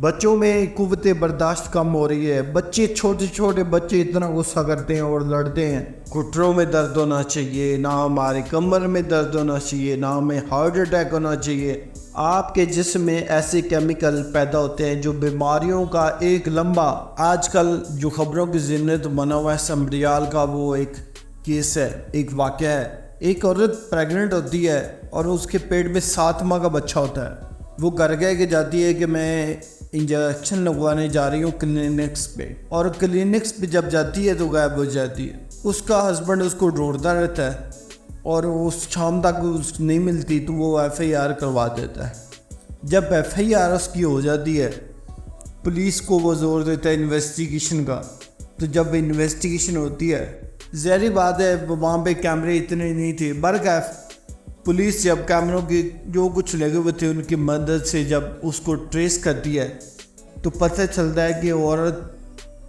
بچوں میں قوت برداشت کم ہو رہی ہے. بچے چھوٹے چھوٹے بچے اتنا غصہ کرتے ہیں اور لڑتے ہیں. گھٹنوں میں درد ہونا چاہیے نہ ہمارے کمر میں درد ہونا چاہیے نہ ہمیں ہارٹ اٹیک ہونا چاہیے. آپ کے جسم میں ایسے کیمیکل پیدا ہوتے ہیں جو بیماریوں کا ایک لمبا آج کل جو خبروں کی زینت بنا ہوا ہے سمبریال کا وہ ایک کیس ہے, ایک واقعہ ہے. ایک عورت پریگننٹ ہوتی ہے اور اس کے پیٹ میں 7 ماہ کا بچہ ہوتا ہے. وہ گھر کہہ کے جاتی ہے کہ میں انجیکشن لگوانے جا رہی ہوں کلینکس پہ, اور کلینکس پہ جب جاتی ہے تو غائب ہو جاتی ہے. اس کا ہسبینڈ اس کو ڈھونڈتا رہتا ہے اور اس شام تک اس نہیں ملتی تو وہ FIR کروا دیتا ہے. جب FIR اس کی ہو جاتی ہے پولیس کو وہ زور دیتا ہے انویسٹیگیشن کا. تو جب انویسٹیگیشن ہوتی ہے ظاہری بات ہے وہاں پہ کیمرے اتنے نہیں تھے. برکیف پولیس جب کیمروں کی جو کچھ لگے ہوئے تھے ان کی مدد سے جب اس کو ٹریس کرتی ہے تو پتہ چلتا ہے کہ عورت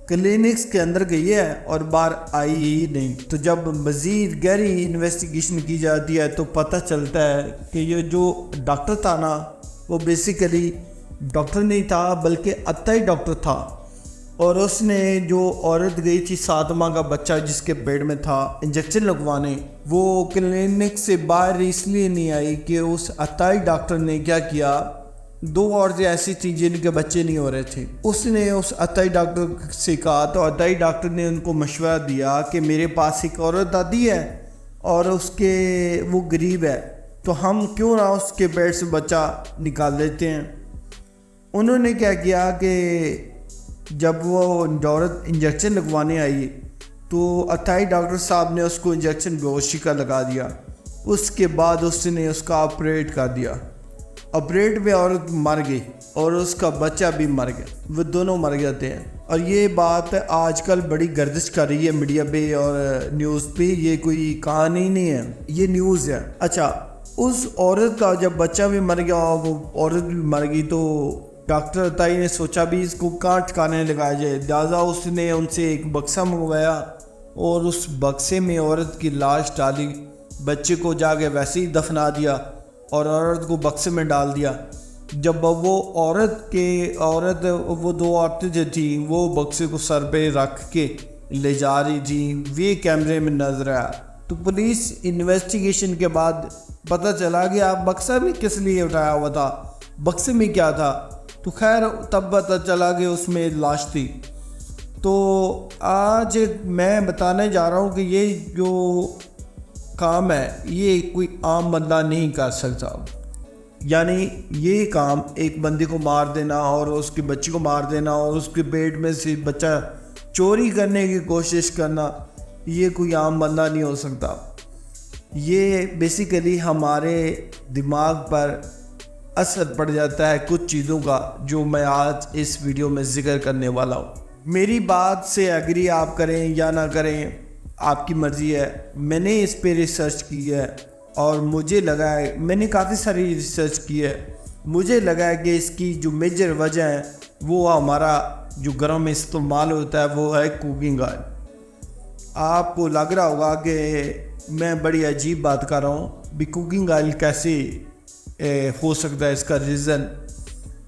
کلینکس کے اندر گئی ہے اور باہر آئی ہی نہیں. تو جب مزید گہری انویسٹیگیشن کی جاتی ہے تو پتہ چلتا ہے کہ یہ جو ڈاکٹر تھا نا وہ بیسیکلی ڈاکٹر نہیں تھا بلکہ عطائی ڈاکٹر تھا. اور اس نے جو عورت گئی تھی 7 ماہ کا بچہ جس کے پیٹ میں تھا انجیکشن لگوانے, وہ کلینک سے باہر اس لیے نہیں آئی کہ اس عطائی ڈاکٹر نے کیا کیا, 2 عورتیں ایسی تھیں جن کے بچے نہیں ہو رہے تھے. اس نے اس عطائی ڈاکٹر سے کہا تو عطائی ڈاکٹر نے ان کو مشورہ دیا کہ میرے پاس ایک عورت آتی ہے اور اس کے وہ غریب ہے تو ہم کیوں نہ اس کے پیٹ سے بچہ نکال لیتے ہیں. انہوں نے کیا کیا کہ جب وہ عورت انجیکشن لگوانے آئی تو عطائی ڈاکٹر صاحب نے اس کو انجیکشن بے ہوشی کا لگا دیا. اس کے بعد اس نے اس کا آپریٹ کر دیا. آپریٹ میں عورت مر گئی اور اس کا بچہ بھی مر گیا, وہ دونوں مر جاتے ہیں. اور یہ بات آج کل بڑی گردش کر رہی ہے میڈیا پہ اور نیوز پہ, یہ کوئی کہانی نہیں ہے, یہ نیوز ہے. اچھا, اس عورت کا جب بچہ بھی مر گیا اور وہ عورت بھی مر گئی تو ڈاکٹر عطائی نے سوچا بھی اس کو کہاں ٹھکانے لگایا جائے. لہٰذا اس نے ان سے ایک بکسہ منگوایا اور اس بکسے میں عورت کی لاش ڈالی, بچے کو جا کے ویسے ہی دفنا دیا اور عورت کو بکسے میں ڈال دیا. جب وہ وہ 2 عورتیں جو تھیں وہ بکسے کو سر پہ رکھ کے لے جا رہی تھیں, وہ کیمرے میں نظر آیا. تو پولیس انویسٹیگیشن کے بعد پتہ چلا کہ آپ بکسہ بھی کس لیے اٹھایا ہوا تھا, بکسے میں کیا تھا. تو خیر تب پتہ چلا کہ اس میں لاش تھی. تو آج میں بتانے جا رہا ہوں کہ یہ جو کام ہے یہ کوئی عام بندہ نہیں کر سکتا. یعنی یہ کام ایک بندے کو مار دینا اور اس کے بچے کو مار دینا اور اس کے پیٹ میں سے بچہ چوری کرنے کی کوشش کرنا, یہ کوئی عام بندہ نہیں ہو سکتا. یہ بیسیکلی ہمارے دماغ پر اثر پڑ جاتا ہے کچھ چیزوں کا جو میں آج اس ویڈیو میں ذکر کرنے والا ہوں. میری بات سے ایگری آپ کریں یا نہ کریں آپ کی مرضی ہے. میں نے اس پہ ریسرچ کی ہے اور مجھے لگا ہے, میں نے کافی ساری ریسرچ کی ہے, مجھے لگا ہے کہ اس کی جو میجر وجہ ہے وہ ہمارا جو گھروں میں استعمال ہوتا ہے وہ ہے کوکنگ آئل. آپ کو لگ رہا ہوگا کہ میں بڑی عجیب بات کر رہا ہوں بھی کوکنگ آئل کیسے ہو سکتا ہے اس کا ریزن.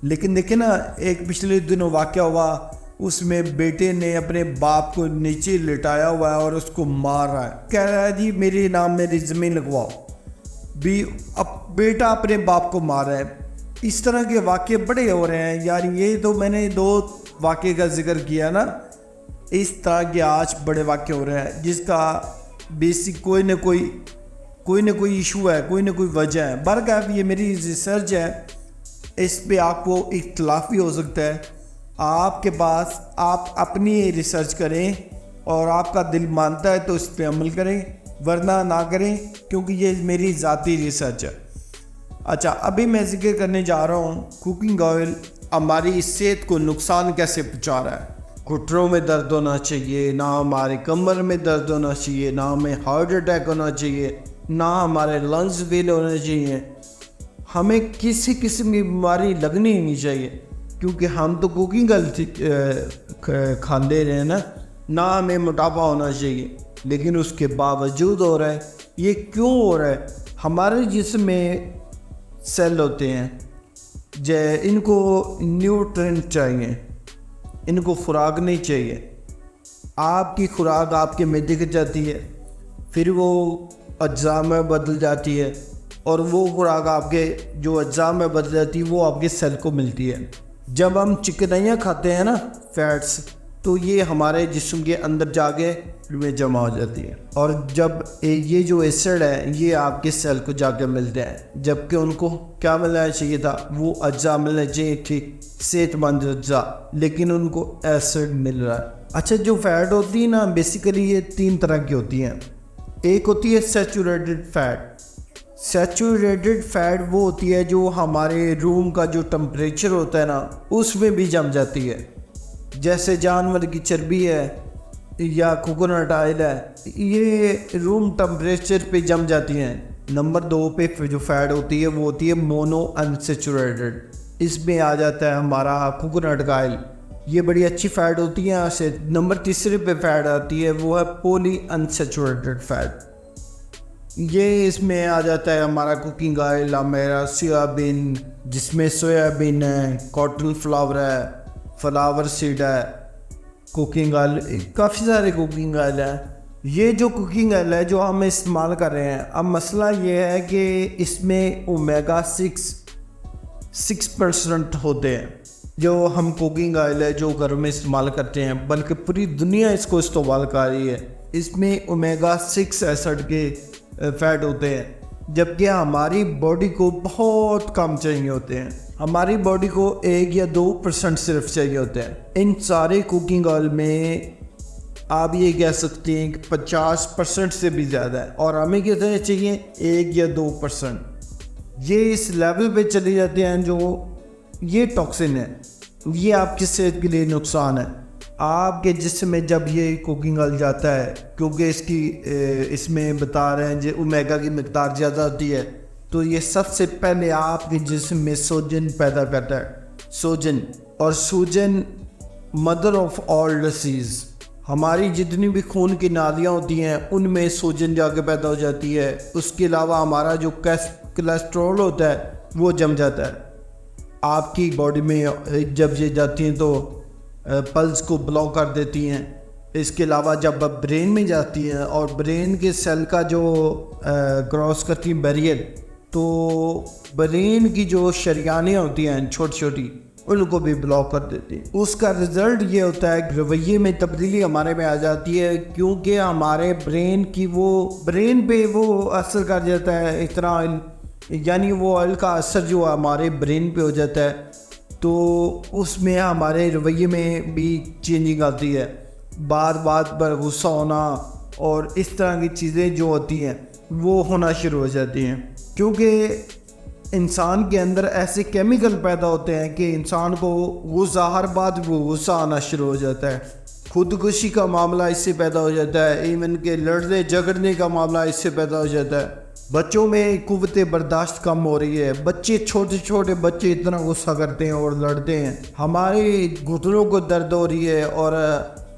لیکن دیکھیں نا, ایک پچھلے دنوں واقعہ ہوا, اس میں بیٹے نے اپنے باپ کو نیچے لٹایا ہوا ہے اور اس کو مار رہا ہے, کہہ رہا ہے جی میرے نام میری زمین لگواؤ. بھی اب بیٹا اپنے باپ کو مار رہا ہے. اس طرح کے واقعے بڑے ہو رہے ہیں یار. یہ تو میں نے 2 واقعے کا ذکر کیا نا, اس طرح کے آج بڑے واقعے ہو رہے ہیں جس کا بیسک کوئی نہ کوئی ایشو ہے, کوئی نہ کوئی وجہ ہے. برکیف یہ میری ریسرچ ہے, اس پہ آپ کو اختلاف بھی ہو سکتا ہے. آپ کے پاس آپ اپنی ریسرچ کریں اور آپ کا دل مانتا ہے تو اس پہ عمل کریں ورنہ نہ کریں, کیونکہ یہ میری ذاتی ریسرچ ہے. اچھا, ابھی میں ذکر کرنے جا رہا ہوں کوکنگ آئل ہماری صحت کو نقصان کیسے پہنچا رہا ہے. گھٹنوں میں درد ہونا چاہیے نہ ہمارے کمر میں درد ہونا چاہیے, نہ ہمیں ہارٹ اٹیک ہونا چاہیے, نہ ہمارے لنگز فیل ہونے چاہیے, ہمیں کسی قسم کی بیماری لگنی ہی نہیں چاہیے کیونکہ ہم تو کوکنگ کھاندے رہے ہیں نا. نہ ہمیں موٹاپا ہونا چاہیے لیکن اس کے باوجود ہو رہا ہے. یہ کیوں ہو رہا ہے؟ ہمارے جسم میں سیل ہوتے ہیں, ان کو نیوٹرینٹ چاہیے، ان کو خوراک نہیں چاہیے. آپ کی خوراک آپ کے معدے کے جاتی ہے، پھر وہ اجزاء میں بدل جاتی ہے، اور وہ خوراک آپ کے جو اجزاء میں بدل جاتی ہے وہ آپ کے سیل کو ملتی ہے. جب ہم چکنیاں کھاتے ہیں نا، فیٹس، تو یہ ہمارے جسم کے اندر جا کے میں جمع ہو جاتی ہے، اور جب یہ جو ایسڈ ہے یہ آپ کے سیل کو جا کے ملتے ہیں، جبکہ ان کو کیا ملنا چاہیے تھا؟ وہ اجزاء ملنا چاہیے تھی، صحت مند اجزاء، لیکن ان کو ایسڈ مل رہا ہے. اچھا، جو فیٹ ہوتی ہے نا، بیسیکلی یہ 3 طرح کی ہوتی ہیں. ایک ہوتی ہے سیچوریٹڈ فیٹ. سیچوریٹڈ فیٹ وہ ہوتی ہے جو ہمارے روم کا جو ٹمپریچر ہوتا ہے نا اس میں بھی جم جاتی ہے، جیسے جانور کی چربی ہے یا کوکونٹ آئل ہے، یہ روم ٹمپریچر پہ جم جاتی ہیں. نمبر 2 پہ جو فیٹ ہوتی ہے وہ ہوتی ہے مونو انسیچوریٹڈ. اس میں آ جاتا ہے ہمارا کوکونٹ کا آئل، یہ بڑی اچھی فیٹ ہوتی ہے. سے نمبر 3 پہ فیٹ آتی ہے وہ ہے پولی انسیچوریٹڈ فیٹ. یہ اس میں آ جاتا ہے ہمارا کوکنگ آئل، ہمارا سویابین، جس میں سویابین ہے، کاٹن فلاور ہے، فلاور سیڈ ہے، کوکنگ آئل، کافی سارے کوکنگ آئل ہیں. یہ جو کوکنگ آئل ہے جو ہم استعمال کر رہے ہیں، اب مسئلہ یہ ہے کہ اس میں اومیگا 6% ہوتے ہیں. جو ہم کوکنگ آئل ہے جو گھر میں استعمال کرتے ہیں، بلکہ پوری دنیا اس کو استعمال کر رہی ہے، اس میں اومیگا 6 ایسڈ کے فیٹ ہوتے ہیں، جبکہ ہماری باڈی کو بہت کم چاہیے ہوتے ہیں. ہماری باڈی کو 1 یا 2% صرف چاہیے ہوتے ہیں. ان سارے کوکنگ آئل میں آپ یہ کہہ سکتے ہیں کہ 50% سے بھی زیادہ ہے، اور ہمیں کتنے چاہیے؟ 1 یا 2%. یہ اس لیول پہ چلے جاتے ہیں جو یہ ٹاکسن ہے، یہ آپ کی صحت کے لیے نقصان ہے. آپ کے جسم میں جب یہ کوکنگ آئل جاتا ہے، کیونکہ اس میں بتا رہے ہیں جو اومیگا کی مقدار زیادہ ہوتی ہے، تو یہ سب سے پہلے آپ کے جسم میں سوجن پیدا کرتا ہے. سوجن، اور سوجن مدر آف آل ڈیزیز. ہماری جتنی بھی خون کی نالیاں ہوتی ہیں ان میں سوجن جا کے پیدا ہو جاتی ہے. اس کے علاوہ ہمارا جو کولیسٹرول ہوتا ہے وہ جم جاتا ہے. آپ کی باڈی میں جب یہ جاتی ہیں تو پلس کو بلاک کر دیتی ہیں. اس کے علاوہ جب برین میں جاتی ہیں اور برین کے سیل کا جو کراس کرتی ہیں بیریئر، تو برین کی جو شریانیں ہوتی ہیں چھوٹی چھوٹی، ان کو بھی بلاک کر دیتی ہیں. اس کا رزلٹ یہ ہوتا ہے کہ رویے میں تبدیلی ہمارے میں آ جاتی ہے، کیونکہ ہمارے برین پہ وہ اثر کر جاتا ہے اتنا آئل، یعنی وہ آئل کا اثر جو ہمارے برین پہ ہو جاتا ہے، تو اس میں ہمارے رویے میں بھی چینجنگ آتی ہے. بات پر غصہ ہونا اور اس طرح کی چیزیں جو ہوتی ہیں وہ ہونا شروع ہو جاتی ہیں، کیونکہ انسان کے اندر ایسے کیمیکل پیدا ہوتے ہیں کہ انسان کو غصہ، ہر بات وہ غصہ آنا شروع ہو جاتا ہے. خودکشی کا معاملہ اس سے پیدا ہو جاتا ہے، ایون کہ لڑنے جھگڑنے کا معاملہ اس سے پیدا ہو جاتا ہے. بچوں میں قوت برداشت کم ہو رہی ہے، چھوٹے چھوٹے بچے اتنا غصہ کرتے ہیں اور لڑتے ہیں. ہمارے گھٹنوں کو درد ہو رہی ہے اور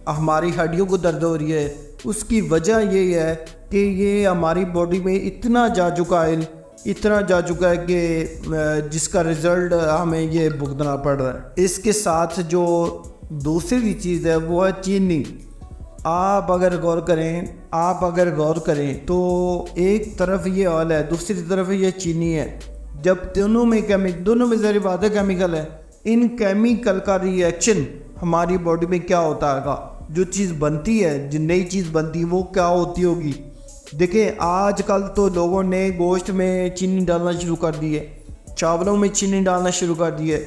ہماری ہڈیوں کو درد ہو رہی ہے. اس کی وجہ یہی ہے کہ یہ ہماری باڈی میں اتنا جا چکا ہے کہ جس کا رزلٹ ہمیں یہ بھگتنا پڑ رہا ہے. اس کے ساتھ جو دوسری چیز ہے وہ ہے چینی. آپ اگر غور کریں تو ایک طرف یہ آئل ہے، دوسری طرف یہ چینی ہے. جب دونوں میں ذری بات ہے کیمیکل ہے، ان کیمیکل کا ری ایکشن ہماری باڈی میں کیا ہوتا ہے، جو چیز بنتی ہے، جو نئی چیز بنتی ہے وہ کیا ہوتی ہوگی. دیکھیں آج کل تو لوگوں نے گوشت میں چینی ڈالنا شروع کر دی ہے، چاولوں میں چینی ڈالنا شروع کر دی ہے.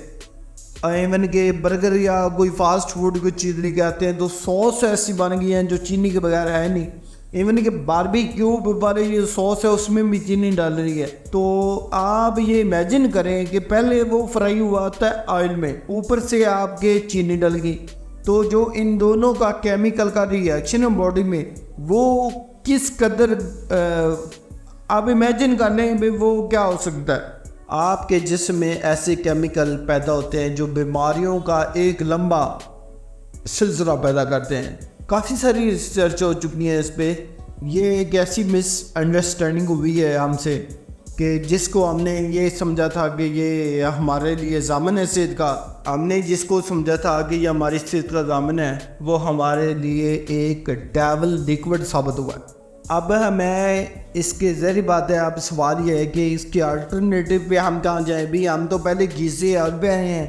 ایون کہ برگر یا کوئی فاسٹ فوڈ کی چیز لے کے آتے ہیں تو سوس ایسی بن گئی ہیں جو چینی کے بغیر ہے نہیں. ایون کہ باربیکیو والے یہ سوس ہے اس میں بھی چینی ڈال رہی ہے. تو آپ یہ امیجن کریں کہ پہلے وہ فرائی ہوا ہوتا ہے آئل میں، اوپر سے آپ کے چینی ڈل گئی، تو جو ان دونوں کا کیمیکل کا ری ایکشن ہے باڈی میں وہ کس قدر آپ امیجن کر لیں وہ کیا ہو سکتا ہے. آپ کے جسم میں ایسے کیمیکل پیدا ہوتے ہیں جو بیماریوں کا ایک لمبا سلسلہ پیدا کرتے ہیں. کافی ساری ریسرچ ہو چکی ہیں اس پہ. یہ ایک ایسی مس انڈرسٹینڈنگ ہوئی ہے ہم سے کہ جس کو ہم نے یہ سمجھا تھا کہ یہ ہمارے لیے ضامن ہے صحت کا، ہم نے جس کو سمجھا تھا کہ یہ ہماری صحت کا ضامن ہے، وہ ہمارے لیے ایک ڈیول لیکوڈ ثابت ہوا ہے۔ اب میں اس کے ظاہری بات ہے، اب سوال یہ ہے کہ اس کے الٹرنیٹیو پہ ہم کہاں جائیں؟ بھی ہم تو پہلے گھی سے آئل پہ آئے ہیں،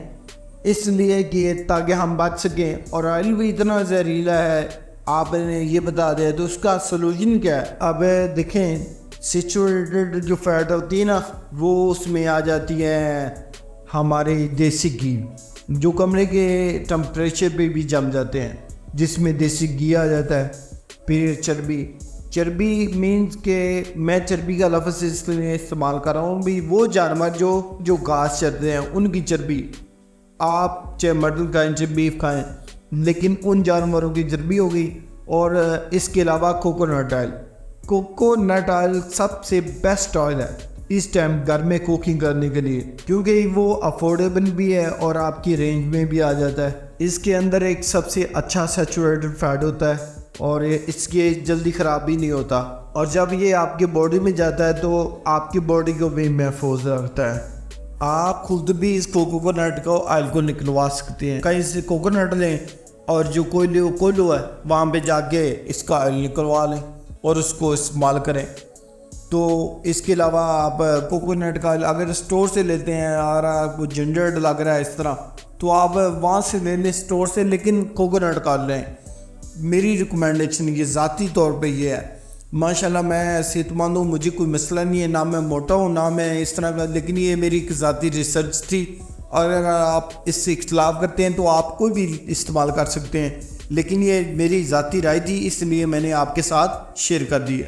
اس لیے کہ تاکہ ہم بچ سکیں، اور آئل بھی اتنا زہریلا ہے آپ نے یہ بتا دیا، تو اس کا سلوشن کیا ہے؟ اب دیکھیں، سیچوریٹڈ جو فیٹ ہوتی ہے نا، وہ اس میں آ جاتی ہے ہمارے دیسی گھی، جو کمرے کے ٹمپریچر پہ بھی جم جاتے ہیں، جس میں دیسی گھی آ جاتا ہے۔ پھر چربی مینز کہ میں چربی کا لفظ اس لیے استعمال کر رہا ہوں بھی وہ جانور جو گھاس چرتے ہیں ان کی چربی، آپ چاہے مٹن کھائیں چاہے بیف کھائیں، لیکن ان جانوروں کی چربی ہوگی۔ اور اس کے علاوہ کوکونٹ آئل سب سے بیسٹ آئل ہے اس ٹائم گھر میں کوکنگ کرنے کے لیے، کیونکہ وہ افورڈیبل بھی ہے اور آپ کی رینج میں بھی آ جاتا ہے۔ اس کے اندر ایک سب سے اچھا سیچوریٹڈ فیٹ ہوتا ہے اور اس کے جلدی خراب بھی نہیں ہوتا، اور جب یہ آپ کی باڈی میں جاتا ہے تو آپ کی باڈی کو بھی محفوظ رکھتا ہے۔ آپ خود بھی اس کوکونٹ کو آئل کو نکلوا سکتے ہیں، کہیں سے کوکونٹ لیں اور جو کوئلو ہے وہاں پہ جا کے اس کا آئل نکلوا لیں اور اس کو استعمال کریں۔ تو اس کے علاوہ آپ کوکونٹ کا آئل اگر اسٹور سے لیتے ہیں اور آپ کو جنجرڈ لگ رہا ہے اس طرح، تو آپ وہاں سے لے لیں اسٹور سے، لیکن کوکونٹ کا لیں۔ میری ریکمنڈیشن یہ ذاتی طور پہ یہ ہے۔ ماشاءاللہ میں صحت مند ہوں، مجھے کوئی مسئلہ نہیں ہے، نہ میں موٹا ہوں نہ میں اس طرح کا، لیکن یہ میری ایک ذاتی ریسرچ تھی، اور اگر آپ اس سے اختلاف کرتے ہیں تو آپ کوئی بھی استعمال کر سکتے ہیں، لیکن یہ میری ذاتی رائے تھی، اس لیے میں نے آپ کے ساتھ شیئر کر دی ہے۔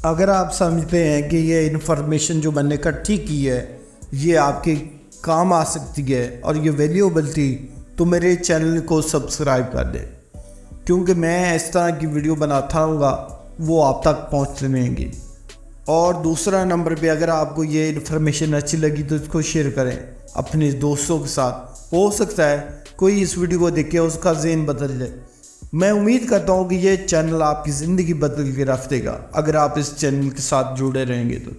اگر آپ سمجھتے ہیں کہ یہ انفارمیشن جو میں نے اکٹھی کی ہے یہ آپ کے کام آ سکتی ہے اور یہ ویلیوبل تھی، تو میرے چینل کو سبسکرائب کر دیں، کیونکہ میں اس طرح کی ویڈیو بناتا ہوں گا وہ آپ تک پہنچتے رہیں گی۔ اور دوسرا نمبر پہ اگر آپ کو یہ انفارمیشن اچھی لگی تو اس کو شیئر کریں اپنے دوستوں کے ساتھ، ہو سکتا ہے کوئی اس ویڈیو کو دیکھ کے اس کا ذہن بدل جائے۔ میں امید کرتا ہوں کہ یہ چینل آپ کی زندگی بدل کے رکھ دے گا اگر آپ اس چینل کے ساتھ جڑے رہیں گے تو۔